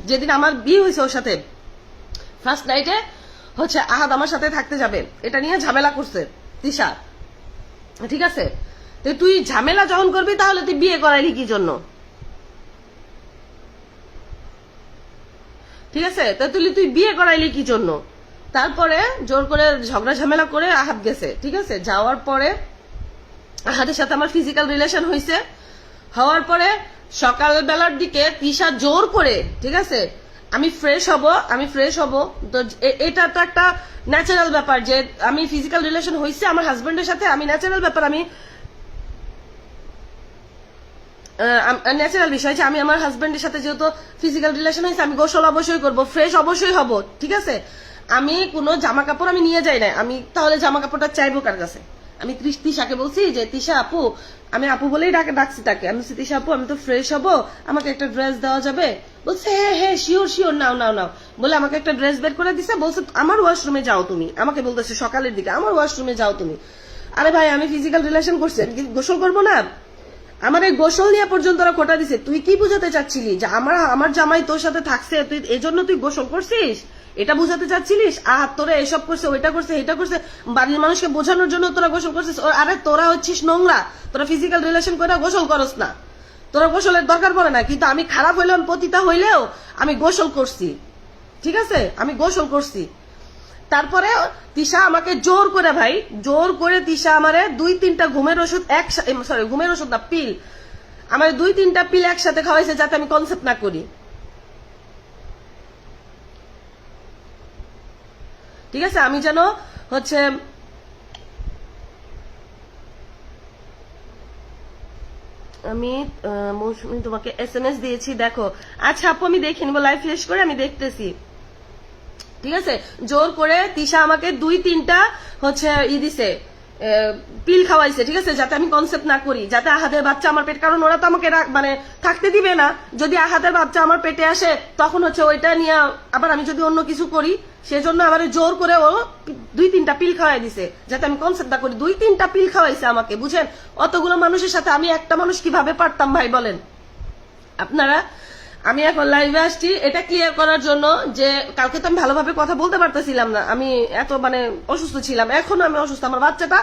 যেদিন আমার বিয়ে হয়েছে ওর সাথে ফার্স্ট নাইটে হচ্ছে আহাদ আমার সাথে থাকতে যাবে, এটা নিয়ে ঝামেলা করছে তিশা, ঠিক আছে? তো তুই ঝামেলা যখন করবি তাহলে তুই বিয়ে করাইলি কি জন্য? ঠিক আছে, তো তুই বিয়ে করাইলি কি জন্য? তারপরে জোর করে ঝগড়া ঝামেলা করে আহাদ গেছে, ঠিক আছে? যাওয়ার পরে আহাদের সাথে আমার ফিজিক্যাল রিলেশন হয়েছে। হওয়ার পরে সকালবেলার দিকে তিশা জোর করে, ঠিক আছে, আমি ফ্রেশ হব, তো এটা তো একটা ন্যাচারাল ব্যাপার যে আমি ফিজিক্যাল রিলেশন হয়েছে আমার হাজবেন্ডের সাথে, আমি ন্যাচারাল ব্যাপার, আমি ন্যাচারাল বিষয় যে আমি আমার হাজবেন্ডের সাথে যেহেতু ফিজিক্যাল রিলেশন হয়েছে আমি গোসল অবশ্যই করব, ফ্রেশ অবশ্যই হব, ঠিক আছে? আমি কোনো জামা কাপড় আমি নিয়ে যাই না, আমি তাহলে জামা কাপড়টা চাইবো কার কাছে? আমি তিশাকে বলছি যে তিশা আপু, আমি আপু বলেই ডাকছি তাকে, আমি বলছি তিশা আপু আমি তো ফ্রেশ হব, আমাকে একটা ড্রেস দেওয়া যাবে? বলছে হ্যাঁ হ্যাঁ শিওর নাও বলে আমাকে একটা ড্রেস বের করে দিছে, বলছে আমার ওয়াশরুমে যাও তুমি, আমাকে বলতেছে সকালের দিকে আমার ওয়াশরুমে যাও তুমি। আরে ভাই আমি ফিজিক্যাল রিলেশন করছি, গোসল করবো না? আমার এই গোসল নিয়ে পর্যন্ত ওরা খোটা দিছে। তুই কি বুঝাতে চাচ্ছিলি যে আমার জামাই তোর সাথে থাকছে, তুই এজন্য তুই গোসল করছিস? এটা বুঝাতে চাচ্ছিলিস? তোরা এসব করছে, ওইটা করছে, এটা করছে, বাড়ির মানুষকে বোঝানোর জন্য তোরা গোসল করছিস? আরে তোরা হচ্ছিস নোংরা, তোরা ফিজিক্যাল রিলেশন করে গোসল করস না, তোরা গোসলের দরকার পড়ে না। কিন্তু আমি খারাপ হইলেও পতিতা হইলেও আমি গোসল করছি, ঠিক আছে? আমি গোসল করছি। তারপরে তিশা আমাকে জোর করে তিশা আমারে 2-3টা ঘুমের ওষুধ ঘুমের ওষুধ না, পিল, আমার 2-3টা পিল একসাথে খাওয়াইছে যাতে আমি কনসেপ্ট না করি, ঠিক আছে? আমি যেন হচ্ছে আমি মৌসুমি তোমাকে SMS দিয়েছি দেখো। আচ্ছা আপু আমি দেখে নিবো, লাইভ ফ্রেশ করে আমি দেখতেছি, ঠিক আছে? জোর করে তিশা আমাকে 2-3টা হচ্ছে দিছে, পিল খাওয়াইছে, ঠিক আছে, যাতে আমি কনসেপ্ট না করি, যাতে আহাদের বাচ্চা আমার পেট, কারণ ওরা তো আমাকে মানে থাকতে দিবে না, যদি আহাদের বাচ্চা আমার পেটে আসে তখন হচ্ছে ওইটা নিয়ে আবার আমি যদি অন্য কিছু করি, সেজন্য আমার জোর করে ও 2-3টা পিল খাওয়াই দিছে যাতে আমি কনসেপ্ট না করি। 2-3টা পিল খাওয়াইছে আমাকে, বুঝেন? অতগুলো মানুষের সাথে আমি একটা মানুষ কিভাবে পারতাম ভাই বলেন আপনারা? আমি এখন লাইভে আসছি এটা ক্লিয়ার করার জন্য যে কালকে তো আমি ভালোভাবে কথা বলতে পারতেছিলাম না, আমি এত মানে অসুস্থ ছিলাম, এখনো আমি অসুস্থ, আমার বাচ্চাটা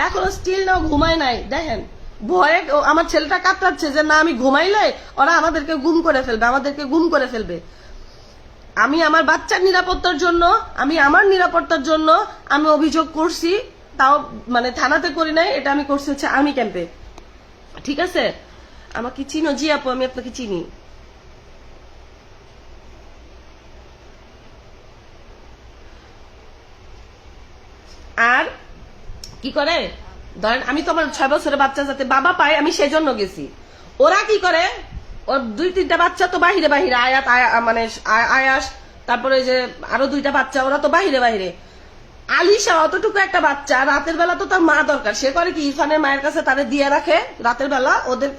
এখনো স্টিল নাও ঘুমায় নাই, দেখেন ভয়ে আমার ছেলেটা কাতরাচ্ছে যে না আমি ঘুমাইলে ওরা আমাদেরকে গুম করে ফেলবে। আমি আমার বাচ্চার নিরাপত্তার জন্য, আমি আমার নিরাপত্তার জন্য আমি অভিযোগ করছি, তাও মানে থানাতে করি নাই, এটা আমি করছি হচ্ছে আর্মি ক্যাম্পে, ঠিক আছে? আমাকে চিনো? জি আপু আমি আপনাকে চিনি। আর কি করে ধরেন আমি তো আমার 6 বছরের বাচ্চা যাতে বাবা পায় আমি সেজন্য গেছি, ওরা কি করে ওর 2-3টা বাচ্চা তো বাহিরে আয়াত মানে আয়াস, তারপরে যে আরো 2টা বাচ্চা ওরা তো বাহিরে। আলিশা অতটুকু একটা বাচ্চা, রাতের বেলা তো তার মা দরকার, সে করে কি ইরফানের মায়ের কাছে তাদের দিয়ে রাখে, রাতের বেলা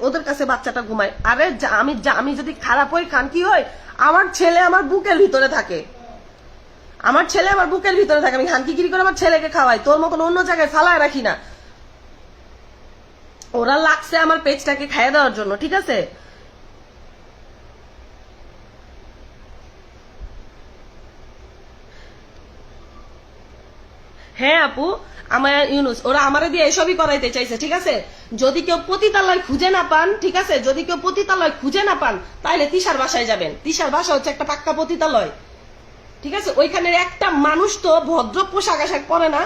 ওদের কাছে বাচ্চাটা ঘুমায়। আরে আমি যদি খারাপ হই খান কি হয়, আমার ছেলে আমার বুকের ভিতরে থাকে, আমি হানকিগিরি করে আমার ছেলেকে খাওয়াই, তোর মতন অন্য জায়গায় ফালায় রাখি না। ওরা লাগছে আমার পেজটাকে খাইয়ে দেওয়ার জন্য, ঠিক আছে? হ্যাঁ আপু আমার ইউনুস ওরা আমারে দিয়ে এসবই করাইতে চাইছে, ঠিক আছে? যদি কেউ পতিতালয় খুঁজে না পান, ঠিক আছে, যদি কেউ পতিতালয় খুঁজে না পান তাহলে তিশার বাসায় যাবেন। তিশার বাসা হচ্ছে একটা পাক্কা পতিতালয়, ঠিক আছে? ওইখানে একটা মানুষ তো ভদ্র পোশাক আশাক পরে না,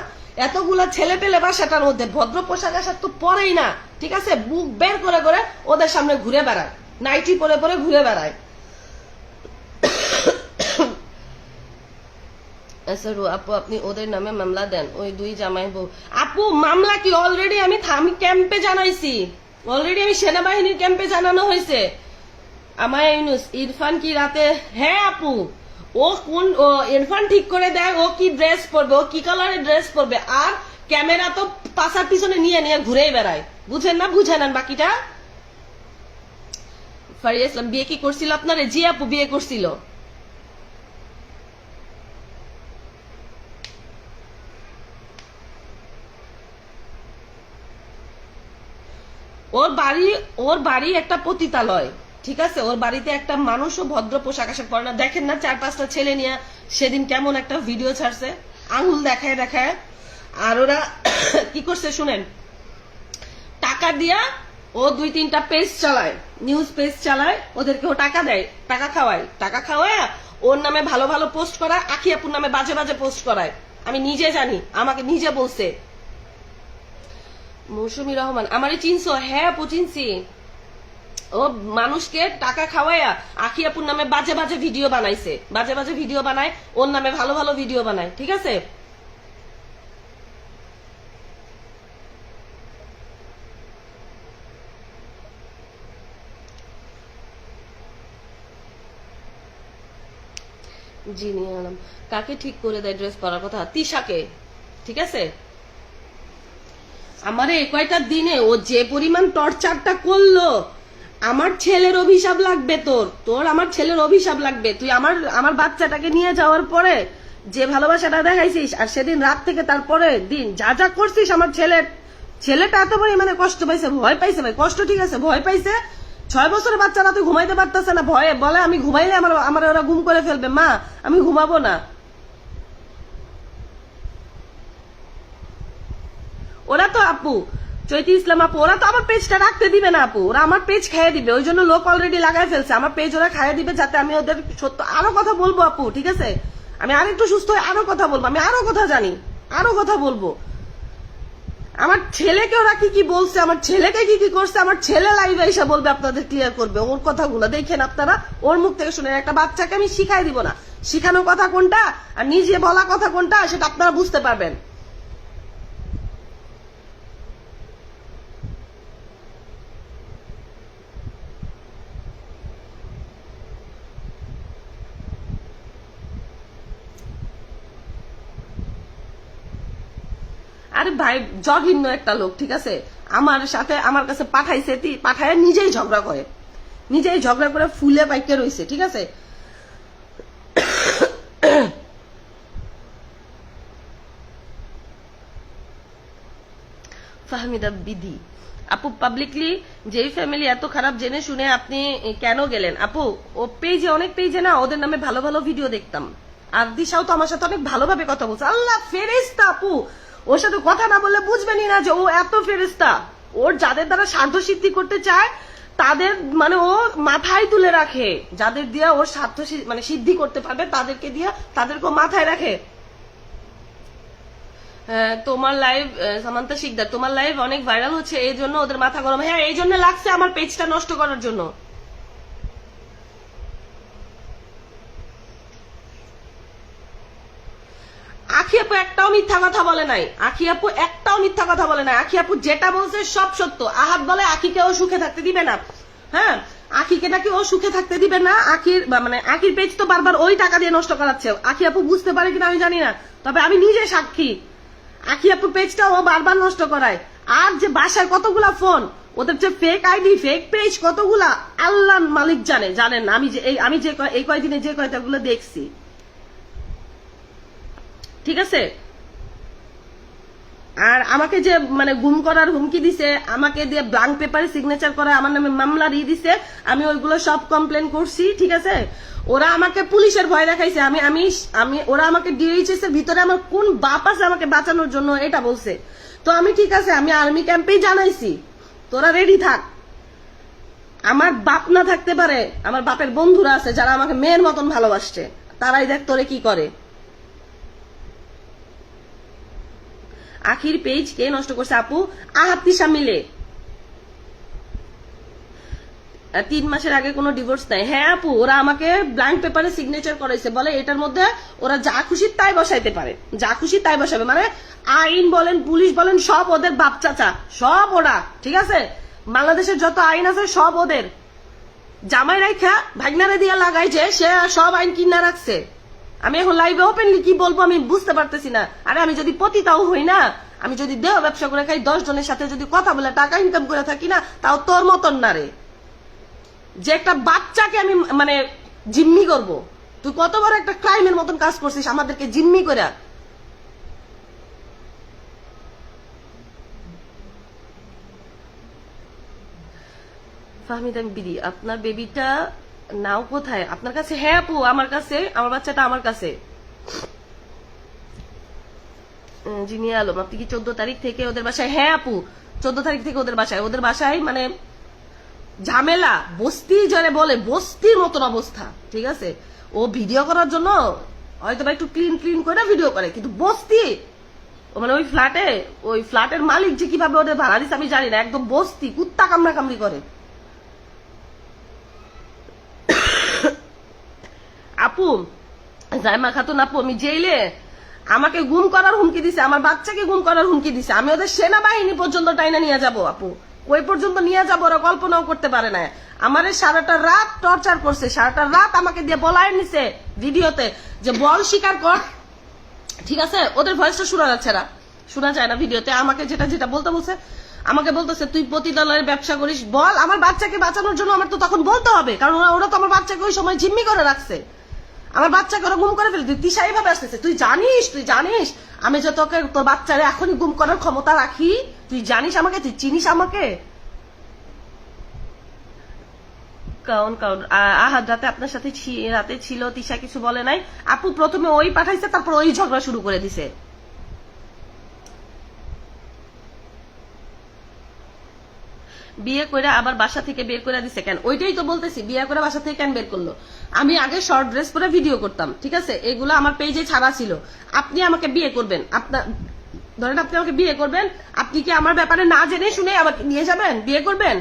এতগুলা ছেলে পেলে বাসাটার মধ্যে ভদ্র পোশাক আশাক তো পরেই না, ঠিক আছে? বুক বের করে ওদের সামনে ঘুরে বেড়ায়, নাইটি পরে ঘুরে বেড়ায়। আপু আপনি ওদের নামে মামলা দেন, ওই 2 জামাই বউ। আপু মামলা কি অলরেডি আমি ক্যাম্পে জানাইছি, অলরেডি আমি সেনাবাহিনীর ক্যাম্পে জানানো হয়েছে। আমার ইরফান কি রাতে, হ্যাঁ আপু ও ইরফান ঠিক করে দেয় ও কি ড্রেস পরবে, ও কি কালারের ড্রেস পরবে, আর ক্যামেরা তো পাশার পিছনে নিয়ে ঘুরেই বেড়ায়, বুঝেন না? বুঝে নেন বাকিটা। ফারিয়া ইসলাম বিয়ে কি করছিল আপনারে? জি আপু বিয়ে করছিল। ওর বাড়ি একটা পতিতালয়, ঠিক আছে, ওর বাড়িতে একটা মানুষও ভদ্র পোশাক আশাক পরে না। দেখেন না 4-5টা ছেলে নিয়ে সেদিন কেমন একটা ভিডিও ছাড়ছে, আঙুল দেখায় দেখায়। আর ওরা কি করছে শুনেন, টাকা দিয়া ও 2-3টা পেজ চালায়, নিউজ পেজ চালায়, ওদেরকে ও টাকা দেয়, টাকা খাওয়ায়, টাকা খাওয়ায় ওর নামে ভালো ভালো পোস্ট করায়, আখি আপুর নামে বাজে বাজে পোস্ট করায়। আমি নিজে জানি, আমাকে নিজে বলছে। মৌসুমী রহমান, আমারে চিনছো? হ্যাঁ আপু চিনছি। ও মানুষকে টাকা খাওয়াইয়া আখি আপুর নামে বাজে বাজে ভিডিও বানাইছে, বাজে বাজে ভিডিও বানায়, ওর নামে ভালো ভালো ভিডিও বানায়। ঠিক আছে, জি নিয়ে আলাম। কাকে ঠিক করে দেয় ড্রেস পরার কথা? তিশাকে। ঠিক আছে, আমারে কয়টা দিনে ও যে পরিমাণ টর্চারটা করলো, আমার ছেলের অভিশাপ লাগবে। তোর আমার ছেলের অভিশাপ লাগবে। তুই আমার বাচ্চাটাকে নিয়ে যাওয়ার পরে যে ভালোবাসাটা দেখাইছিস, আর সেদিন রাত থেকে তারপরে দিন যা যা করছিস, আমার ছেলেটা এত পরিমাণে কষ্ট পাইছে, ভয় পাইছে। ভাই কষ্ট ঠিক আছে, ভয় পাইছে। 6 বছরের বাচ্চা রাতে ঘুমাইতে পারতেছে না, ভয়ে বলে আমি ঘুমাইলে আমার ওরা গুম করে ফেলবে, মা আমি ঘুমাবো না। ওরা তো আপু, চৈতি ইসলাম আপু, ওরা তো আমার পেজটা রাখতে দিবে না আপু, ওরা আমার পেজ খাইয়ে দিবে। ওই জন্য লোক অলরেডি লাগাই ফেলছে, আমার পেজ ওরা খাইয়ে দিবে যাতে আমি ওদের সত্য আরো কথা বলবো আপু। ঠিক আছে, আমি আরেকটু সুস্থ হয়ে আরো কথা বলবো, আমি আরো কথা জানি, আরো কথা বলবো। আমার ছেলেকে ওরা কি কি বলছে, আমার ছেলেকে কি কি করছে, আমার ছেলে লাইভে এসে বলবে, আপনাদের ক্লিয়ার করবে ওর কথাগুলো। দেখেন আপনারা, ওর মুখ থেকে শুনেন। একটা বাচ্চাকে আমি শিখাই দিব না, শিখানোর কথা কোনটা আর নিজে বলা কথা কোনটা, সেটা আপনারা বুঝতে পারবেন। আরে ভাই জঘন্য একটা লোক। ঠিক আছে, আমার সাথে আমার কাছে পাঠাইছে, পাঠায় নিজেই ঝগড়া করে ফুলে পাইকে রইছে। ঠিক আছে, ফাহমিদা বিধি আপু, পাবলিকলি যেই ফ্যামিলি এত খারাপ জেনে শুনে আপনি কেন গেলেন? আপু ও পেজে, অনেক পেজে না ওদের নামে ভালো ভালো ভিডিও দেখতাম, আর দিশাও তো আমার সাথে অনেক ভালোভাবে কথা বলছে। আল্লাহ ফেরেশতা আপু, ওর সাথে কথা না বললে বুঝবেনই না যে ও এত ফেরেশতা। ওর যাদের দ্বারা স্বার্থ সিদ্ধি করতে চায় তাদের মানে ও মাথায় তুলে রাখে, যাদের দিয়ে ওর স্বার্থ মানে সিদ্ধি করতে পারবে তাদেরকে দিয়ে তাদেরকে মাথায় রাখে। তোমার লাইভ, সামান্তা শিকদার, তোমার লাইভ অনেক ভাইরাল হচ্ছে, এই জন্য ওদের মাথা গরম। হ্যাঁ এই জন্য লাগছে আমার পেজটা নষ্ট করার জন্য। আখি আপু একটাও মিথ্যা কথা বলে নাই, আখি আপু একটাও মিথ্যা কথা বলে নাই। আখি আপু যেটা বলছে সব সত্য। আহাত বলে আখিকে ও সুখে থাকতে দিবে না। হ্যাঁ, আখিকে নাকি ও সুখে থাকতে দিবে না। আখির মানে আখির পেজ তো বারবার ওই টাকা দিয়ে নষ্ট করাচ্ছে। আখি আপু বুঝতে পারে কিনা আমি জানি না, তবে আমি নিজে সাক্ষী। আখি আপুর পেজটা ও বারবার নষ্ট করায়। আর যে বাসার কতগুলা ফোন, ওদের যে ফেক আইডি, ফেক পেজ কতগুলা, আল্লাহ মালিক জানেন। আমি যে এই কয়দিনে যে কয়টাগুলো দেখছি। ঠিক আছে, আর আমাকে যে মানে গুম করার হুমকি দিছে, আমাকে দিয়ে ব্ল্যাঙ্ক পেপারে সিগনেচার করা, আমার নামে মামলা দিয়ে দিছে, আমি ওইগুলো সব কমপ্লেন করছি। ঠিক আছে, ওরা আমাকে পুলিশের ভয় দেখাইছে। আমি ওরা আমাকে ডিএইচএস এর ভিতরে আমার কোন বাপ আছে আমাকে বাঁচানোর জন্য এটা বলছে। তো আমি ঠিক আছে, আমি আর্মি ক্যাম্পেই জানাইছি তোরা রেডি থাক। আমার বাপ না থাকতে পারে, আমার বাপের বন্ধুরা আছে যারা আমাকে মেয়ের মতন ভালোবাসছে, তারাই দেখ তোরে কি করে। আখির পেজ কে নষ্ট করছে? আপু আহাত তিশা মিলে। 3 মাসের আগে কোনো ডিভোর্স নাই। হ্যাঁ আপু, ওরা আমাকে ব্ল্যাঙ্ক পেপারে সিগনেচার করাইছে, বলে এটার মধ্যে ওরা যা খুশি তাই বসাইতে পারে, যা খুশি তাই বসাবে। মানে আইন বলেন, পুলিশ বলেন, সব ওদের বাপ চাচা, সব ওরা। ঠিক আছে, বাংলাদেশের যত আইন আছে সব ওদের। জামাই রাইখা ভাগনারে দিয়া লাগাইছে, সে সব আইন কিনা রাখছে। আমি এখন লাইভে ওপেনলি কি বলবো আমি বুঝতে পারতেছি না। আরে আমি যদি পতিতাও হই না, আমি যদি দেহ ব্যবসা করে খাই, 10 জনের সাথে যদি কথা বলে টাকা ইনকাম করে থাকি না, তাও তোর মতন না রে, যে একটা বাচ্চাকে আমি মানে জিম্মি করব। তুই কত বড় একটা ক্রাইমের মতন কাজ করছিস, আমাদেরকে জিম্মি করে। ফাহমিদা বিডি, আপনার বেবিটা নাও কোথায়? আপনার কাছে? হ্যাঁ আপু, আমার কাছে, আমার বাচ্চাটা আমার কাছে। জিনিয়া আলম, আপনি কি 14 তারিখ থেকে ওদের বাসায়? হ্যাঁ আপু, 14 তারিখ থেকে ওদের বাসায় মানে ঝামেলা, বস্তি যারে বলে, বস্তির মতন অবস্থা, ঠিক আছে? ও ভিডিও করার জন্য হয়তো বা একটু ক্লিন করে ভিডিও করে, কিন্তু বস্তি মানে ওই ফ্ল্যাটের মালিক যে কিভাবে ওদের ভাড়া দিচ্ছে আমি জানি না, একদম বস্তি, কুত্তা কামড়া কামড়ি করে। আপু জাইমা খাতুন আপু, আমি জেইলে আমাকে গুম করার হুমকি দিছে, আমার বাচ্চাকে গুম করার হুমকি দিছে। আমি ওদের সেনাবাহিনী পর্যন্ত টাইনা নিয়ে যাব আপু, ওই পর্যন্ত নিয়ে যাবো, ওরা কল্পনাও করতে পারে না। আমারে সারাটা রাত টর্চার করছে, সারাটা রাত আমাকে দিয়ে বলায় নিছে ভিডিওতে যে বল স্বীকার কর, ঠিক আছে? ওদের ভয়েসটা শোনা যাচ্ছে না, শোনা যায় না ভিডিওতে। আমাকে যেটা বলতে বলছে, আমাকে বলতেছে তুই প্রতিদানের ব্যবসা করিস, বল। আমার বাচ্চাকে বাঁচানোর জন্য আমার তো তখন বলতে হবে, কারণ ওরা তো আমার বাচ্চাকে ওই সময় জিম্মি করে রাখছে, আমার বাচ্চাকে ওরা গুম করে ফেলে। তুই তিশা এইভাবে আসতেছে, তুই জানিস আমি যে তোকে তোর বাচ্চারে এখনই গুম করার ক্ষমতা রাখি, তুই জানিস আমাকে, তুই চিনিস আমাকে। কারণ আহাদ রাতে আপনার সাথে রাতে ছিল, তিশা কিছু বলে নাই আপু? প্রথমে ওই পাঠাইছে, তারপর ওই ঝগড়া শুরু করে দিছে। বিয়ে করে আবার বাসা থেকে বের করে দিছে কেন? ওইটাই তো বলতেছি, বিয়ে করে বাসা থেকে কেন বের করলো? আমি আগে শর্ট ড্রেস পরে ভিডিও করতাম, ঠিক আছে? এগুলো আমার পেজে ছাড়া ছিল। আপনি আমাকে বিয়ে করবেন, ধরেন আপনি আমাকে বিয়ে করবেন, আপনি কি আমার ব্যাপারে না জেনে শুনে আমাকে নিয়ে যাবেন, বিয়ে করবেন?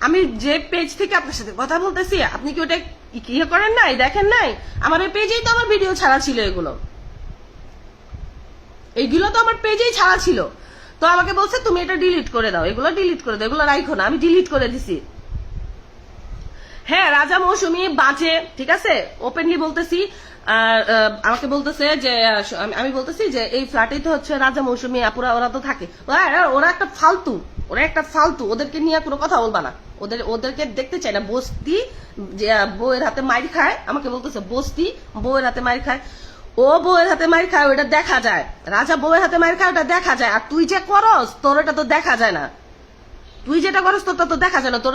আমি যে পেজ থেকে আপনার সাথে কথা বলতেছি, আপনি কি ওটা ইয়ে করেন নাই, দেখেন নাই? আমার ওই পেজেই তো আমার ভিডিও ছাড়া ছিল, এইগুলো তো আমার পেজেই ছাড়া ছিল। তো আমাকে বলছে তুমি এটা ডিলিট করে দাও, এগুলো ডিলিট করে দাও, এগুলো রাখো না। আমি ডিলিট করে দিছি। হ্যাঁ, রাজা মৌসুমী বাজে, ঠিক আছে? ওপেনলি বলতেছি। আর আমাকে বলতেছে যে আমি বলতেছি যে এই ফ্ল্যাটেই তো হচ্ছে রাজা মৌসুমী আপুরা, ওরা তো থাকে, ওরা একটা ফালতু, ওদেরকে নিয়ে কোনো কথা বলবা না, ওদেরকে দেখতে চাই না। বস্তি বউয়ের হাতে মাইর খায়, আমাকে বলতেছে বস্তি বউয়ের হাতে মাইর খায়। ও বউয়ের হাতে মাইর খায়, ওটা দেখা যায়। রাজা বউয়ের হাতে মাইর খায়, ওটা দেখা যায়। আর তুই যে করস, তোর ওটা তো দেখা যায় না। তুই যেটা করস তোরটা তো দেখা যায় না। তোর